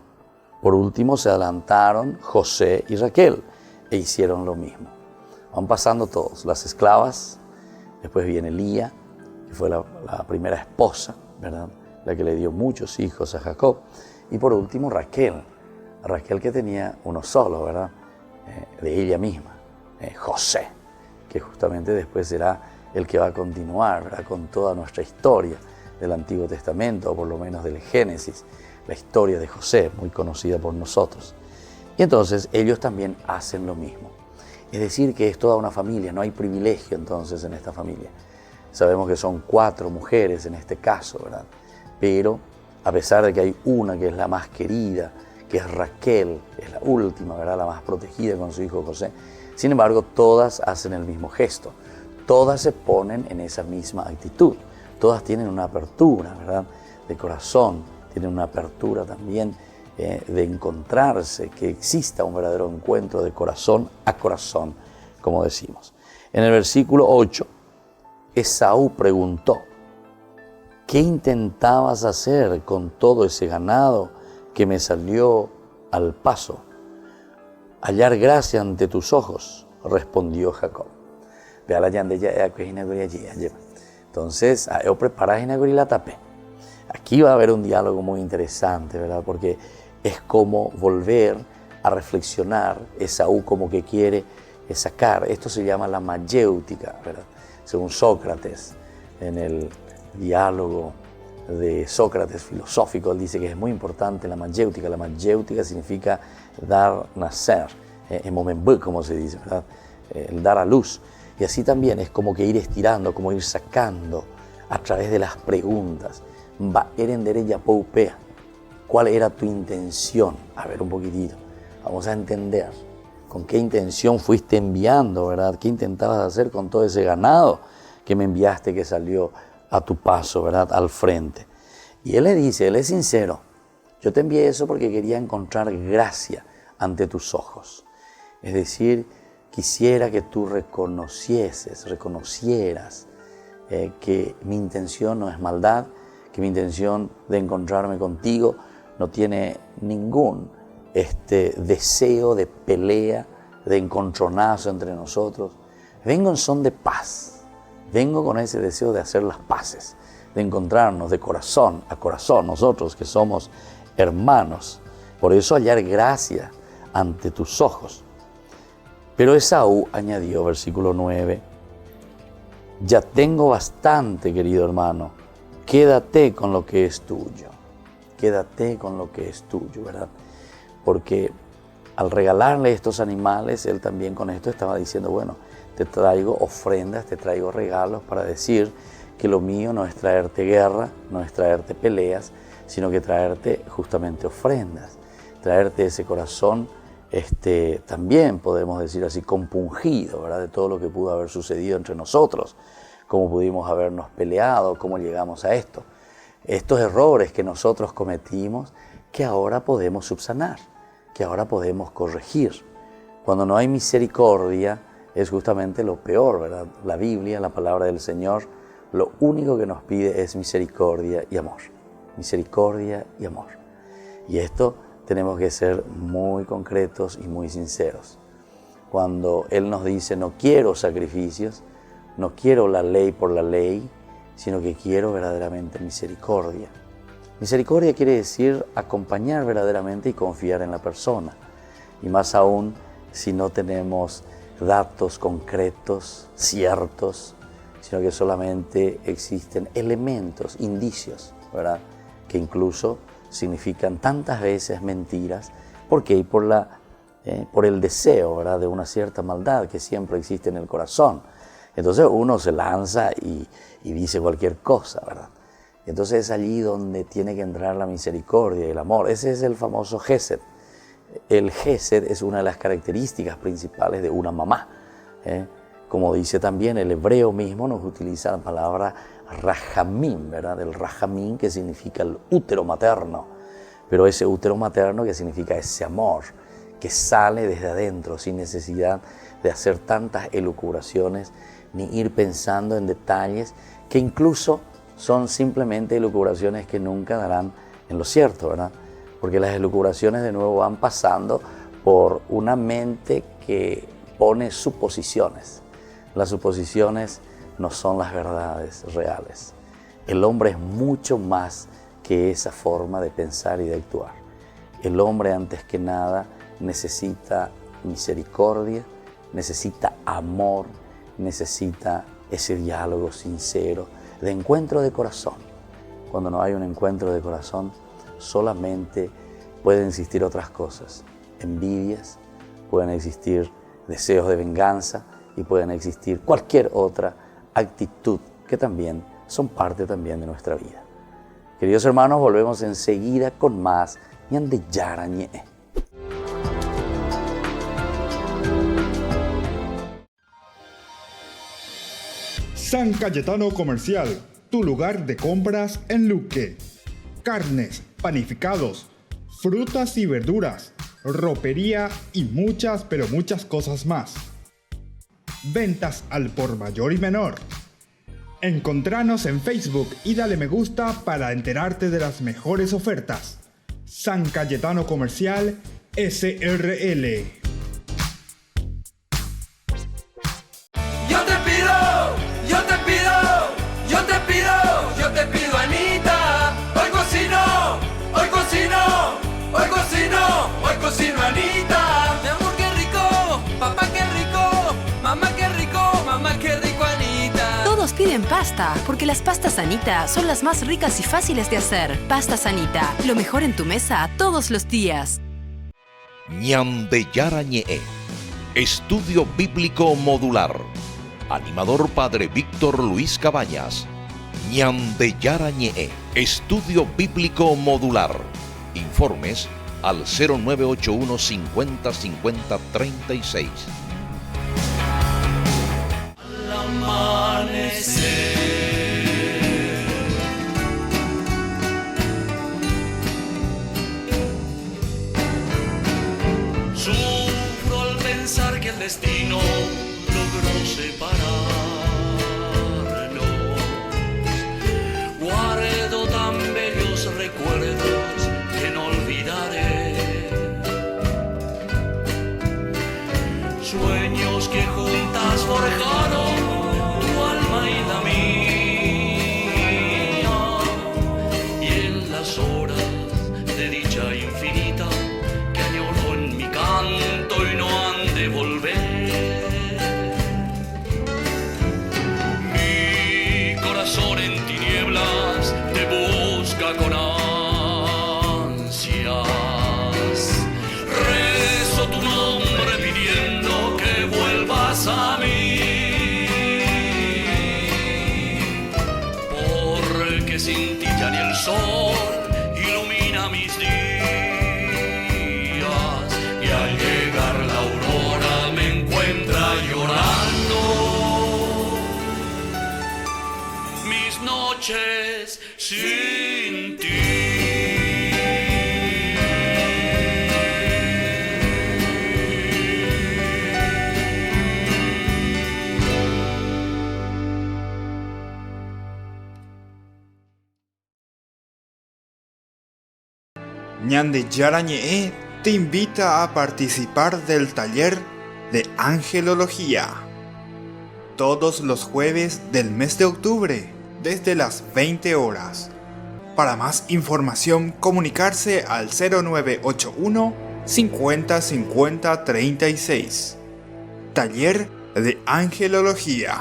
Por último se adelantaron José y Raquel e hicieron lo mismo. Van pasando todos, las esclavas, después viene Lía, que fue la primera esposa, ¿verdad?, la que le dio muchos hijos a Jacob, y por último Raquel que tenía uno solo, ¿verdad?, de ella misma. José, que justamente después será el que va a continuar, ¿verdad?, con toda nuestra historia del Antiguo Testamento, o por lo menos del Génesis, la historia de José, muy conocida por nosotros. Y entonces ellos también hacen lo mismo. Es decir, que es toda una familia, no hay privilegio entonces en esta familia. Sabemos que son 4 mujeres en este caso, ¿verdad? Pero a pesar de que hay una que es la más querida, que es Raquel, que es la última, ¿verdad?, la más protegida con su hijo José, sin embargo, todas hacen el mismo gesto, todas se ponen en esa misma actitud, todas tienen una apertura, ¿verdad?, de corazón, tienen una apertura también de encontrarse, que exista un verdadero encuentro de corazón a corazón, como decimos. En el versículo 8, Esaú preguntó, ¿qué intentabas hacer con todo ese ganado que me salió al paso? Hallar gracia ante tus ojos, respondió Jacob. Entonces, yo preparé la tapé. Aquí va a haber un diálogo muy interesante, ¿verdad? Porque es como volver a reflexionar. Esaú como que quiere sacar. Esto se llama la mayéutica, ¿verdad? Según Sócrates, en el diálogo de Sócrates filosófico, él dice que es muy importante la mayéutica. La mayéutica significa dar, nacer, emomembú, como se dice, ¿verdad? El dar a luz. Y así también es como que ir estirando, como ir sacando a través de las preguntas. ¿Cuál era tu intención? A ver un poquitito. Vamos a entender con qué intención fuiste enviando, ¿verdad? ¿Qué intentabas hacer con todo ese ganado que me enviaste, que salió a tu paso, ¿verdad? Al frente. Y él le dice, él es sincero, yo te envié eso porque quería encontrar gracia ante tus ojos. Es decir, quisiera que tú reconocieras que mi intención no es maldad, que mi intención de encontrarme contigo no tiene ningún deseo de pelea, de encontronazo entre nosotros. Vengo en son de paz, vengo con ese deseo de hacer las paces, de encontrarnos de corazón a corazón, nosotros que somos hermanos. Por eso hallar gracia ante tus ojos. Pero Esaú añadió, versículo 9, ya tengo bastante, querido hermano, quédate con lo que es tuyo. Quédate con lo que es tuyo, ¿verdad? Porque al regalarle estos animales, él también con esto estaba diciendo, bueno, te traigo ofrendas, te traigo regalos para decir que lo mío no es traerte guerra, no es traerte peleas, sino que traerte justamente ofrendas, traerte ese corazón también podemos decir así compungido, ¿verdad? De todo lo que pudo haber sucedido entre nosotros, cómo pudimos habernos peleado, cómo llegamos a esto. Estos errores que nosotros cometimos, que ahora podemos subsanar, que ahora podemos corregir. Cuando no hay misericordia, es justamente lo peor, ¿verdad? La Biblia, la palabra del Señor, lo único que nos pide es misericordia y amor. Misericordia y amor. Y esto tenemos que ser muy concretos y muy sinceros. Cuando Él nos dice, no quiero sacrificios, no quiero la ley por la ley, sino que quiero verdaderamente misericordia. Misericordia quiere decir acompañar verdaderamente y confiar en la persona. Y más aún si no tenemos datos concretos, ciertos, sino que solamente existen elementos, indicios, ¿verdad? Que incluso significan tantas veces mentiras. ¿Por qué? Por el deseo, ¿verdad? De una cierta maldad que siempre existe en el corazón. Entonces uno se lanza y dice cualquier cosa, ¿verdad? Entonces es allí donde tiene que entrar la misericordia y el amor. Ese es el famoso Gesed. El Gesed es una de las características principales de una mamá. Como dice también el hebreo mismo, nos utiliza la palabra Rahamim, ¿verdad? El Rahamim, que significa el útero materno. Pero ese útero materno que significa ese amor que sale desde adentro sin necesidad de hacer tantas elucubraciones ni ir pensando en detalles que incluso son simplemente elucubraciones que nunca darán en lo cierto, ¿verdad? Porque las elucubraciones de nuevo van pasando por una mente que pone suposiciones. Las suposiciones no son las verdades reales. El hombre es mucho más que esa forma de pensar y de actuar. El hombre, antes que nada, necesita misericordia, necesita amor, necesita ese diálogo sincero, de encuentro de corazón. Cuando no hay un encuentro de corazón, solamente pueden existir otras cosas, envidias, pueden existir deseos de venganza y pueden existir cualquier otra actitud que también son parte también de nuestra vida. Queridos hermanos, volvemos enseguida con más Ñande Yara Ñe'e. San Cayetano Comercial, tu lugar de compras en Luque. Carnes, panificados, frutas y verduras, ropería y muchas, pero muchas cosas más. Ventas al por mayor y menor. Encontranos en Facebook y dale me gusta para enterarte de las mejores ofertas. San Cayetano Comercial SRL. Yo te pido, Anita, hoy cocino, pasta, porque las pastas Anita son las más ricas y fáciles de hacer. Pastas Anita, lo mejor en tu mesa todos los días. Ñande Yarañe, Estudio Bíblico Modular. Animador Padre Víctor Luis Cabañas. Ñande Yarañe, Estudio Bíblico Modular. Informes al 0981 50 50 36. Al amanecer, sufro al pensar que el destino logró separarnos. Guardo tan bellos recuerdos que no olvidaré. Sueños que juntas forjaron tu alma y la mía. Y en las horas de dicha infinita que añoro en mi canto y no han de volver. Mi corazón en tinieblas te busca con ansias. Rezo tu nombre pidiendo que vuelvas a mí, porque sin ti ya ni el sol ilumina mis días, y al llegar la aurora me encuentra llorando mis noches sin ti. Ñande Yarañe te invita a participar del taller de Angelología todos los jueves del mes de octubre desde las 20 horas. Para más información, comunicarse al 0981 50 50 36. Taller de Angelología.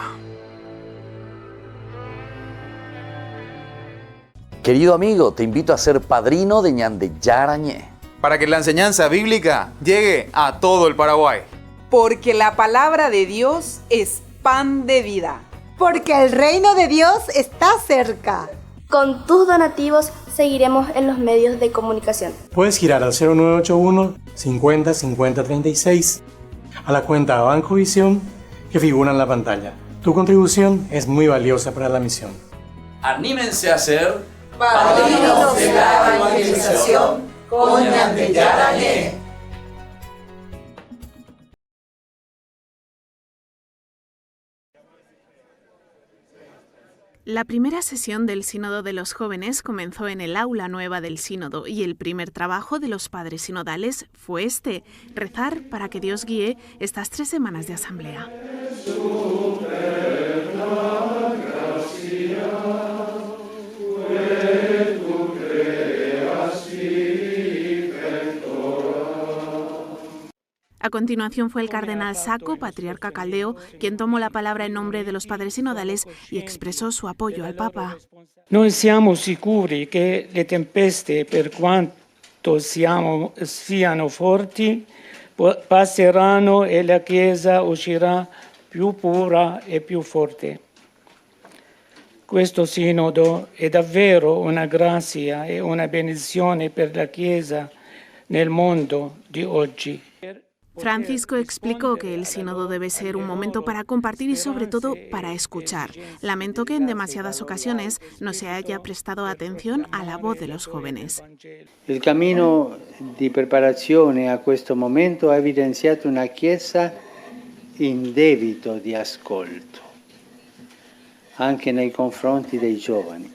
Querido amigo, te invito a ser padrino de Ñande Yarañe, para que la enseñanza bíblica llegue a todo el Paraguay. Porque la palabra de Dios es pan de vida. Porque el reino de Dios está cerca. Con tus donativos seguiremos en los medios de comunicación. Puedes girar al 0981 50 50 36 a la cuenta Banco Visión que figura en la pantalla. Tu contribución es muy valiosa para la misión. Anímense a ser padrinos de la evangelización con Ñande Yarañe. La primera sesión del Sínodo de los Jóvenes comenzó en el aula nueva del Sínodo y el primer trabajo de los padres sinodales fue rezar para que Dios guíe estas 3 semanas de asamblea. A continuación fue el cardenal Sacco, patriarca caldeo, quien tomò la palabra en nombre de los padres sinodales y expresó su apoyo al Papa. Noi siamo sicuri che le tempeste, per quanto siano forti, passeranno e la Chiesa uscirà più pura e più forte. Questo sinodo è davvero una grazia e una benedizione per la Chiesa nel mondo di oggi. Francisco explicó que el sínodo debe ser un momento para compartir y sobre todo para escuchar. Lamentó que en demasiadas ocasiones no se haya prestado atención a la voz de los jóvenes. Il cammino di preparazione a questo momento ha evidenziato una Chiesa in debito di ascolto, anche nei confronti dei giovani,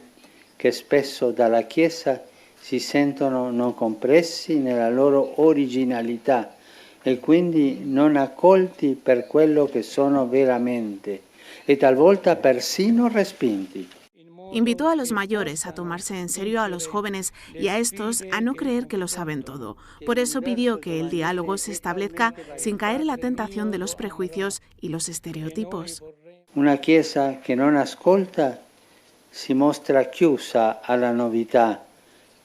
che spesso dalla Chiesa si sentono non compressi nella loro originalità e quindi non accolti per quello che sono veramente e talvolta persino respinti. Invitó a los mayores a tomarse en serio a los jóvenes y a estos a no creer que lo saben todo. Por eso pidió que el diálogo se establezca sin caer en la tentación de los prejuicios y los estereotipos. Una Chiesa che non ascolta si mostra chiusa alla novità,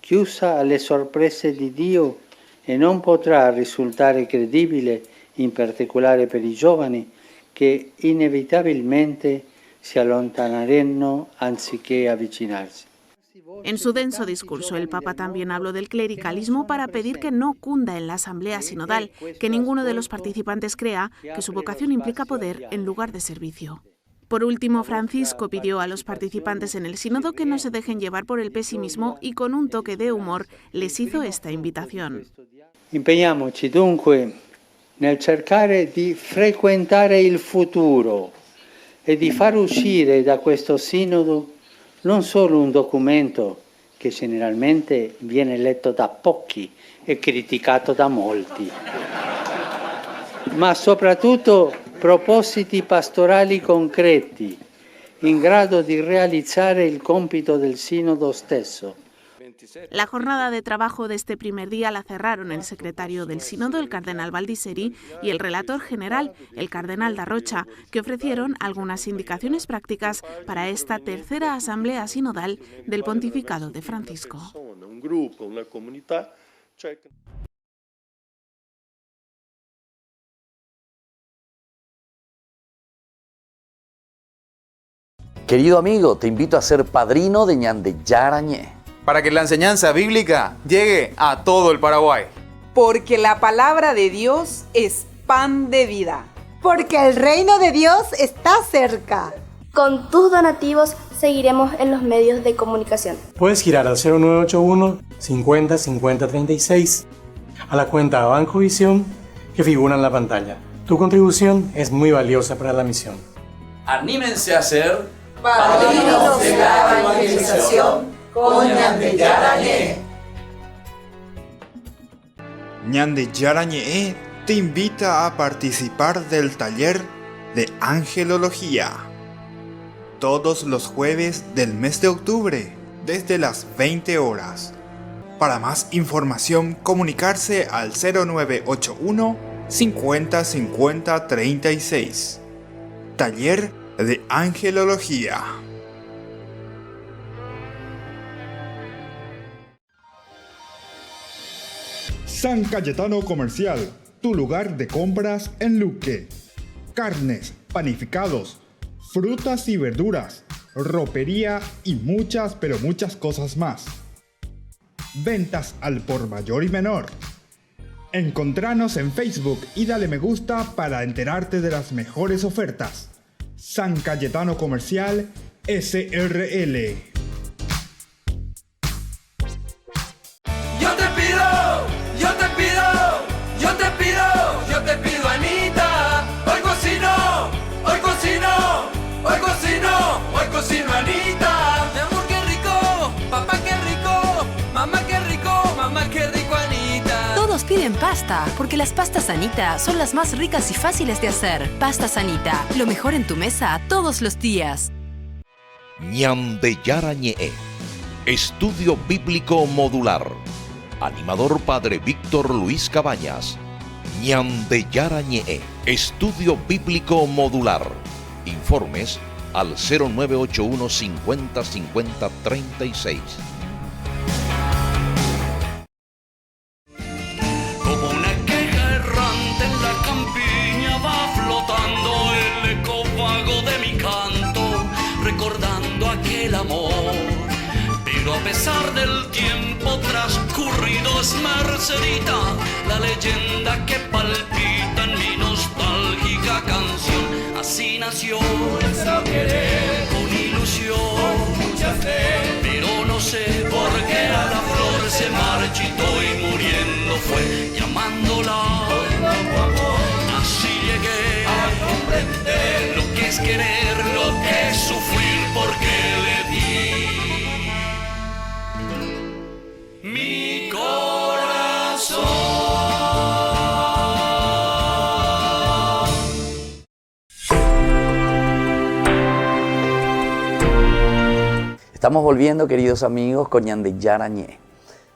chiusa alle sorprese di Dio e non potrà risultare credibile, in particolare per i giovani, che inevitabilmente si allontaneranno anziché avvicinarsi. En su denso discurso, el Papa también habló del clericalismo para pedir que no cunda en la Asamblea Sinodal, que ninguno de los participantes crea que su vocación implica poder en lugar de servicio. Por último, Francisco pidió a los participantes en el sínodo que no se dejen llevar por el pesimismo y con un toque de humor les hizo esta invitación. Impegniamoci dunque nel cercare di frequentare il futuro e di far uscire da questo sinodo non solo un documento che generalmente viene letto da pochi e criticato da molti, ma soprattutto propositi pastorali concreti, in grado di realizzare il compito del sínodo stesso. La jornada de trabajo de este primer día la cerraron el secretario del sínodo, el cardenal Baldisseri, y el relator general, el cardenal Darrocha, que ofrecieron algunas indicaciones prácticas para esta tercera asamblea sinodal del pontificado de Francisco. Querido amigo, te invito a ser padrino de Ñande Yarañé, para que la enseñanza bíblica llegue a todo el Paraguay. Porque la palabra de Dios es pan de vida. Porque el reino de Dios está cerca. Con tus donativos seguiremos en los medios de comunicación. Puedes girar al 0981 50 50 36 a la cuenta Banco Visión que figura en la pantalla. Tu contribución es muy valiosa para la misión. Anímense a ser padrinos de la evangelización con Ñande Yarañé. Ñande Yarañé te invita a participar del taller de angelología todos los jueves del mes de octubre desde las 20 horas. Para más información, comunicarse al 0981 50 50 36. Taller de angelología. San Cayetano Comercial, tu lugar de compras en Luque. Carnes, panificados, frutas y verduras, ropería y muchas pero muchas cosas más. Ventas al por mayor y menor. Encontranos en Facebook y dale me gusta para enterarte de las mejores ofertas. San Cayetano Comercial SRL. Yo te pido, Anita. Hoy cocino, Anita. Mi amor, qué rico. Papá, qué rico. Mamá, qué rico, Anita. Todos piden pasta, porque las pastas Anita son las más ricas y fáciles de hacer. Pastas Anita, lo mejor en tu mesa todos los días. Ñande Yarañé, Estudio Bíblico Modular. Animador Padre Víctor Luis Cabañas. Ñande Yarañé, Estudio Bíblico Modular. Informes al 0981 50 50 36. Como una queja errante en la campiña va flotando el eco vago de mi canto, recordando aquel amor. Pero a pesar del tiempo transcurrido es Mercedita la leyenda que palpita en mi nostálgica canción. Así nació nuestro querer, con ilusión, con mucha fe. Pero no sé por qué a la flor se marchitó y muriendo fue, llamándola. Así llegué a comprender lo que es querer, lo que es sufrir, porque le di mi corazón. Estamos volviendo, queridos amigos, con Ñande Yarañé.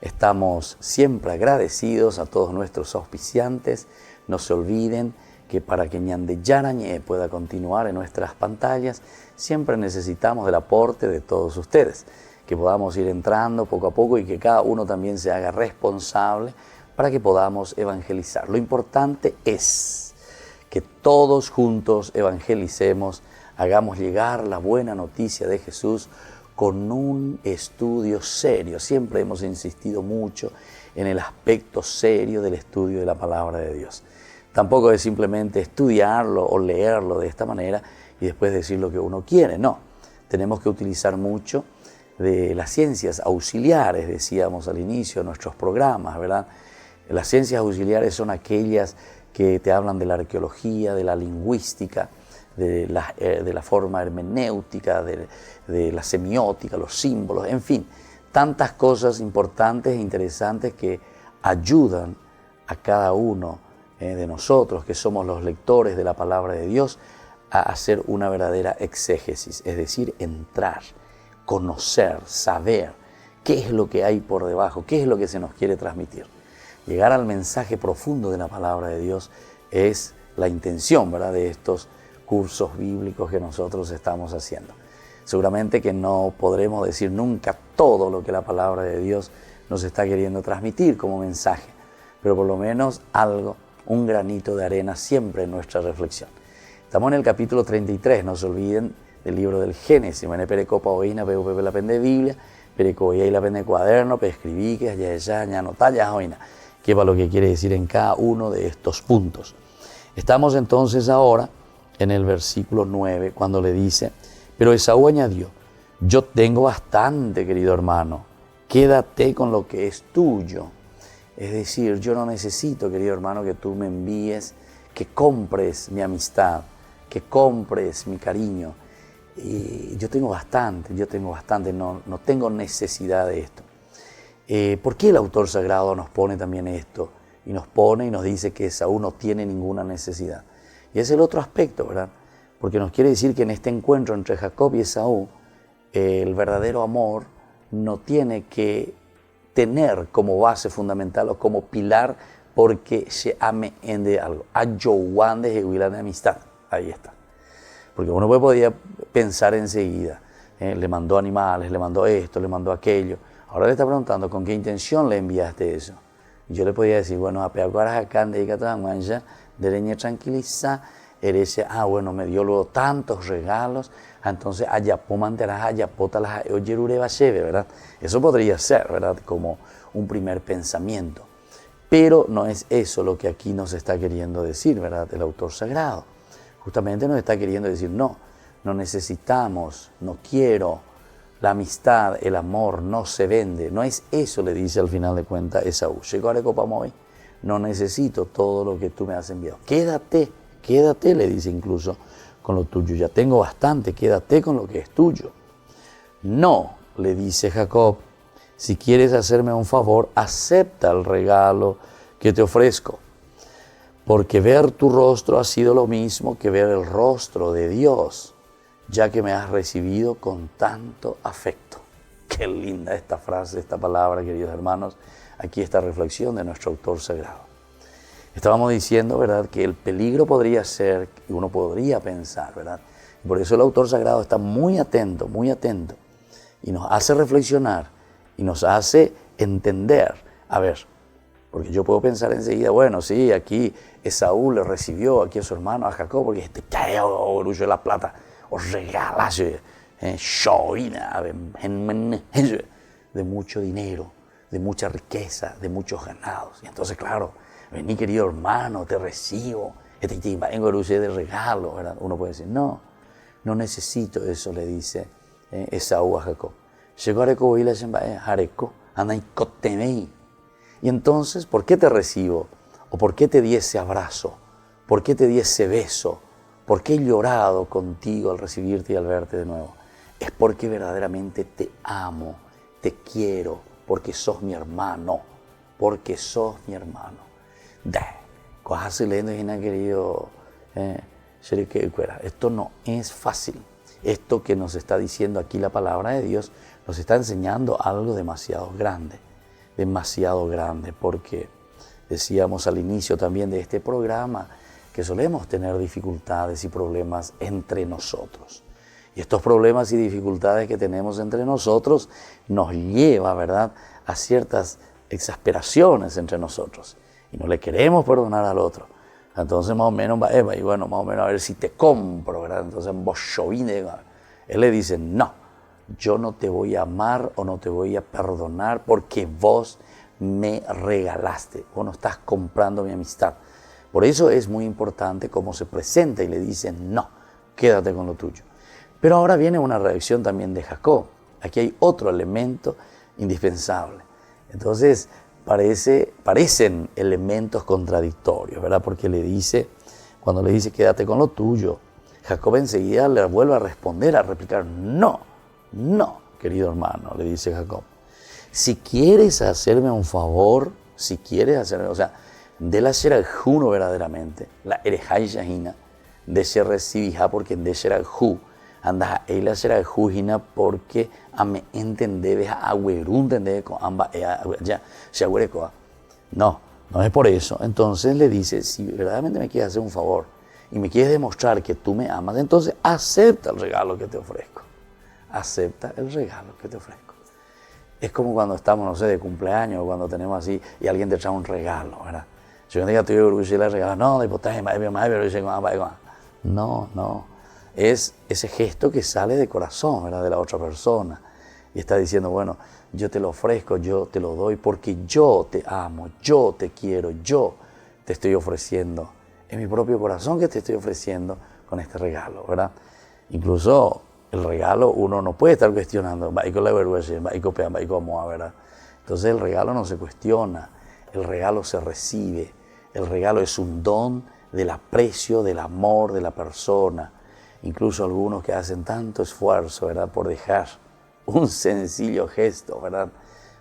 Estamos siempre agradecidos a todos nuestros auspiciantes. No se olviden que para que Ñande Yarañé pueda continuar en nuestras pantallas, siempre necesitamos del aporte de todos ustedes, que podamos ir entrando poco a poco y que cada uno también se haga responsable para que podamos evangelizar. Lo importante es que todos juntos evangelicemos, hagamos llegar la buena noticia de Jesús con un estudio serio. Siempre hemos insistido mucho en el aspecto serio del estudio de la palabra de Dios. Tampoco es simplemente estudiarlo o leerlo de esta manera y después decir lo que uno quiere. No, tenemos que utilizar mucho de las ciencias auxiliares, decíamos al inicio de nuestros programas, ¿verdad? Las ciencias auxiliares son aquellas que te hablan de la arqueología, de la lingüística, de la forma hermenéutica, de la semiótica, los símbolos, en fin, tantas cosas importantes e interesantes que ayudan a cada uno de nosotros, que somos los lectores de la palabra de Dios, a hacer una verdadera exégesis, es decir, entrar, conocer, saber qué es lo que hay por debajo, qué es lo que se nos quiere transmitir. Llegar al mensaje profundo de la palabra de Dios es la intención, ¿verdad?, de estos cursos bíblicos que nosotros estamos haciendo. Seguramente que no podremos decir nunca todo lo que la palabra de Dios nos está queriendo transmitir como mensaje, pero por lo menos algo, un granito de arena siempre en nuestra reflexión. Estamos en el capítulo 33, no se olviden del libro del Génesis. Mene perecopa oína, pepe la pende Biblia, perecoya y la pende cuaderno, pe escribí, que ya notalla oína, que es lo que quiere decir en cada uno de estos puntos. Estamos entonces ahora en el versículo 9, cuando le dice, pero Esaú añadió, yo tengo bastante, querido hermano, quédate con lo que es tuyo. Es decir, yo no necesito, querido hermano, que tú me envíes, que compres mi amistad, que compres mi cariño. Y yo tengo bastante, no tengo necesidad de esto. ¿Por qué el autor sagrado nos pone también esto? Y nos dice que Esaú no tiene ninguna necesidad. Y es el otro aspecto, ¿verdad? Porque nos quiere decir que en este encuentro entre Jacob y Esaú, el verdadero amor no tiene que tener como base fundamental o como pilar porque se ame en de algo. Ayouan de Jehuila de amistad. Ahí está. Porque uno podía pensar enseguida, le mandó animales, le mandó esto, le mandó aquello. Ahora le está preguntando, ¿con qué intención le enviaste eso? Y yo le podía decir, bueno, acá de leña tranquiliza, bueno, me dio luego tantos regalos, entonces ayapó manterás, ayapota las oyerure bacheve, ¿verdad? Eso podría ser, ¿verdad? Como un primer pensamiento. Pero no es eso lo que aquí nos está queriendo decir, ¿verdad? El autor sagrado. Justamente nos está queriendo decir, no necesitamos, no quiero, la amistad, el amor no se vende. No es eso, le dice al final de cuentas Esaú. No necesito todo lo que tú me has enviado. Quédate, le dice incluso, con lo tuyo. Ya tengo bastante, quédate con lo que es tuyo. No, le dice Jacob, si quieres hacerme un favor, acepta el regalo que te ofrezco. Porque ver tu rostro ha sido lo mismo que ver el rostro de Dios, ya que me has recibido con tanto afecto. Qué linda esta frase, esta palabra, queridos hermanos. Aquí esta reflexión de nuestro autor sagrado. Estábamos diciendo, ¿verdad?, que el peligro podría ser, y uno podría pensar, ¿verdad? Por eso el autor sagrado está muy atento, y nos hace reflexionar, y nos hace entender. A ver, porque yo puedo pensar enseguida, bueno, sí, aquí Esaú le recibió aquí a su hermano, a Jacob, porque cae orgullo de la plata, o regala, de mucho dinero, de mucha riqueza, de muchos ganados. Y entonces, claro, vení, querido hermano, te recibo, vengo de regalo, ¿verdad? Uno puede decir, no necesito eso, le dice Esaú a Jacob. Y entonces, ¿por qué te recibo? ¿O por qué te di ese abrazo? ¿Por qué te di ese beso? ¿Por qué he llorado contigo al recibirte y al verte de nuevo? Es porque verdaderamente te amo, te quiero, porque sos mi hermano, querido, esto no es fácil. Esto que nos está diciendo aquí la palabra de Dios nos está enseñando algo demasiado grande, porque decíamos al inicio también de este programa que solemos tener dificultades y problemas entre nosotros. Y estos problemas y dificultades que tenemos entre nosotros nos lleva, ¿verdad?, a ciertas exasperaciones entre nosotros. Y no le queremos perdonar al otro. Entonces más o menos va Eva, y bueno, más o menos a ver si te compro, ¿verdad? Entonces él le dice, no, yo no te voy a amar o no te voy a perdonar porque vos me regalaste, vos no estás comprando mi amistad. Por eso es muy importante cómo se presenta y le dice, no, quédate con lo tuyo. Pero ahora viene una reacción también de Jacob. Aquí hay otro elemento indispensable. Entonces parecen elementos contradictorios, ¿verdad? Porque cuando le dice quédate con lo tuyo, Jacob enseguida le vuelve a responder, a replicar, no, querido hermano, le dice Jacob. Si quieres hacerme un favor, de la Sheraljuno verdaderamente, la Erejai Shahina, de Sherrecibija, porque en de Sheraljú, anda a la Sheraljuhina, porque a me entender, a agüerún, entender con amba, ya, Shaguerecoa. No es por eso. Entonces le dice, si verdaderamente me quieres hacer un favor y me quieres demostrar que tú me amas, entonces acepta el regalo que te ofrezco. Acepta el regalo que te ofrezco. Es como cuando estamos, no sé, de cumpleaños, o cuando tenemos así, y alguien te trae un regalo, ¿verdad? Si yo digo, estoy orgulloso de regalo, no. Es ese gesto que sale de corazón, ¿verdad?, de la otra persona. Y está diciendo, bueno, yo te lo ofrezco, yo te lo doy porque yo te amo, yo te quiero, yo te estoy ofreciendo. Es mi propio corazón que te estoy ofreciendo con este regalo, ¿verdad? Incluso el regalo uno no puede estar cuestionando, ¿verdad? Entonces el regalo no se cuestiona, el regalo se recibe, el regalo es un don del aprecio, del amor de la persona. Incluso algunos que hacen tanto esfuerzo, ¿verdad?, por dejar un sencillo gesto, ¿verdad?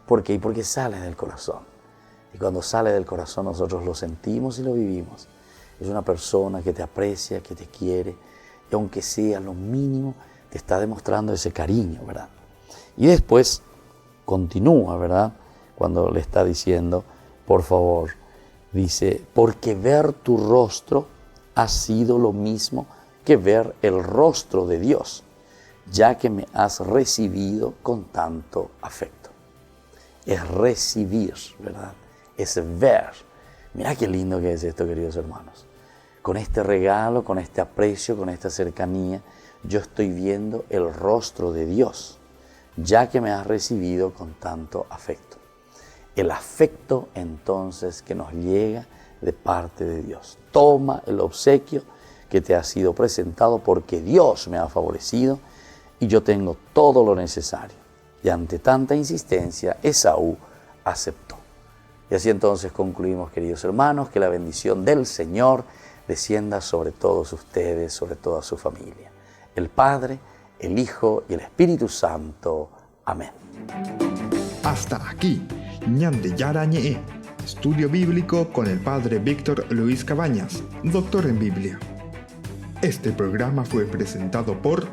¿Por qué? Porque sale del corazón. Y cuando sale del corazón nosotros lo sentimos y lo vivimos. Es una persona que te aprecia, que te quiere, y aunque sea lo mínimo, te está demostrando ese cariño, ¿verdad? Y después continúa, ¿verdad?, cuando le está diciendo, por favor, dice, porque ver tu rostro ha sido lo mismo que ver el rostro de Dios, ya que me has recibido con tanto afecto. Es recibir, ¿verdad? Es ver. Mira qué lindo que es esto, queridos hermanos. Con este regalo, con este aprecio, con esta cercanía, yo estoy viendo el rostro de Dios, ya que me has recibido con tanto afecto. El afecto entonces que nos llega de parte de Dios. Toma el obsequio que te ha sido presentado porque Dios me ha favorecido y yo tengo todo lo necesario. Y ante tanta insistencia, Esaú aceptó. Y así entonces concluimos, queridos hermanos, que la bendición del Señor descienda sobre todos ustedes, sobre toda su familia. El Padre, el Hijo y el Espíritu Santo. Amén. Hasta aquí, Ñande Yarañe, estudio bíblico con el Padre Víctor Luis Cabañas, doctor en Biblia. Este programa fue presentado por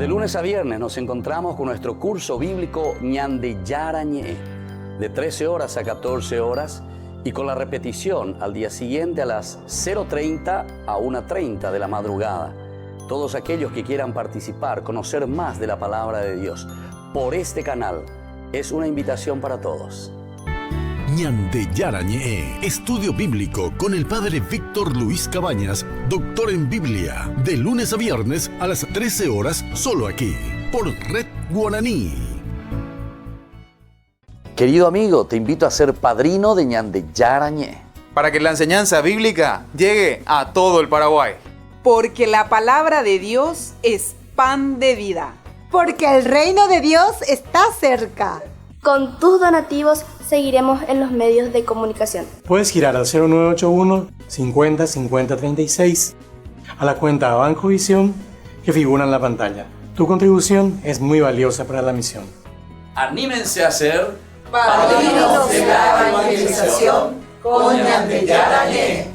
De lunes a viernes nos encontramos con nuestro curso bíblico Ñande Yarañe, de 13 horas a 14 horas y con la repetición al día siguiente a las 0:30 a 1:30 de la madrugada. Todos aquellos que quieran participar, conocer más de la palabra de Dios por este canal, es una invitación para todos. Ñande Yarañe, estudio bíblico con el Padre Víctor Luis Cabañas, doctor en Biblia, de lunes a viernes a las 13 horas, solo aquí, por Red Guaraní. Querido amigo, te invito a ser padrino de Ñande Yarañe, para que la enseñanza bíblica llegue a todo el Paraguay. Porque la palabra de Dios es pan de vida. Porque el reino de Dios está cerca. Con tus donativos seguiremos en los medios de comunicación. Puedes girar al 0981 50 50 36 a la cuenta Banco Visión que figura en la pantalla. Tu contribución es muy valiosa para la misión. Anímense a ser padrinos de la evangelización con Ñande Yarañé.